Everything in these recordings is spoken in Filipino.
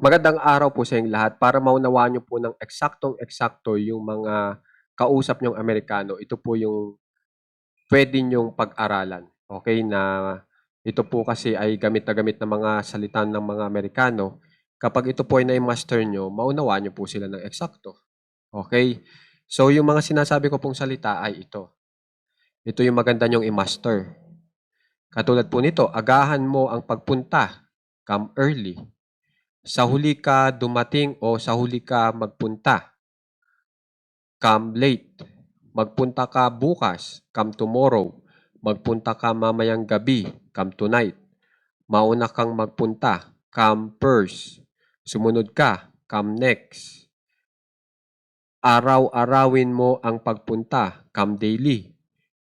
Magandang araw po sa inyong lahat. Para maunawaan niyo po ng eksaktong-eksakto yung mga kausap niyong Amerikano, ito po yung pwede niyong pag-aralan. Okay? Na ito po kasi ay gamit na gamit na mga salita ng mga Amerikano. Kapag ito po ay na-master niyo, maunawaan niyo po sila ng eksakto. Okay? So, yung mga sinasabi ko pong salita ay ito. Ito yung maganda niyong i-master. Katulad po nito, agahan mo ang pagpunta. Come early. Sa huli ka dumating o sa huli ka magpunta. Come late. Magpunta ka bukas. Come tomorrow. Magpunta ka mamayang gabi. Come tonight. Mauna kang magpunta. Come first. Sumunod ka. Come next. Araw-arawin mo ang pagpunta. Come daily.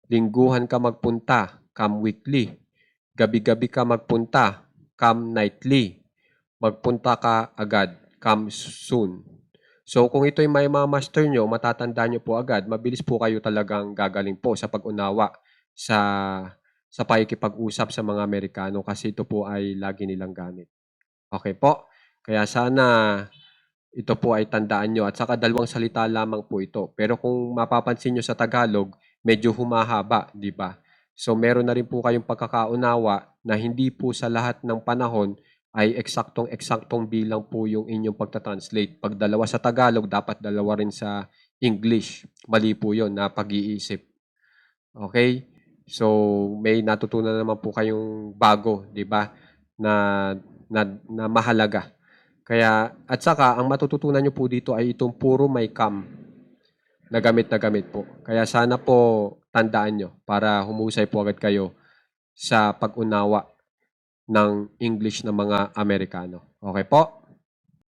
Lingguhan ka magpunta. Come weekly. Gabi-gabi ka magpunta. Come nightly. Magpunta ka agad. Come soon. So kung ito'y may ma-master nyo, matatandaan nyo po agad, mabilis po kayo talagang gagaling po sa pag-unawa sa pakikipag-usap sa mga Amerikano kasi ito po ay lagi nilang gamit. Okay po? Kaya sana ito po ay tandaan nyo at saka dalawang salita lamang po ito. Pero kung mapapansin nyo sa Tagalog, medyo humahaba, di ba? So meron na rin po kayong pagkakaunawa na hindi po sa lahat ng panahon ay eksaktong-eksaktong bilang po yung inyong pagta-translate. Pag dalawa sa Tagalog, dapat dalawa rin sa English. Mali po yun na pag-iisip. Okay? So, may natutunan naman po kayong bago, di ba? Na mahalaga. Kaya, at saka, ang matututunan nyo po dito ay itong puro may come na gamit po. Kaya sana po tandaan nyo para humusay po agad kayo sa pag-unawa ng English ng mga Amerikano. Okay po?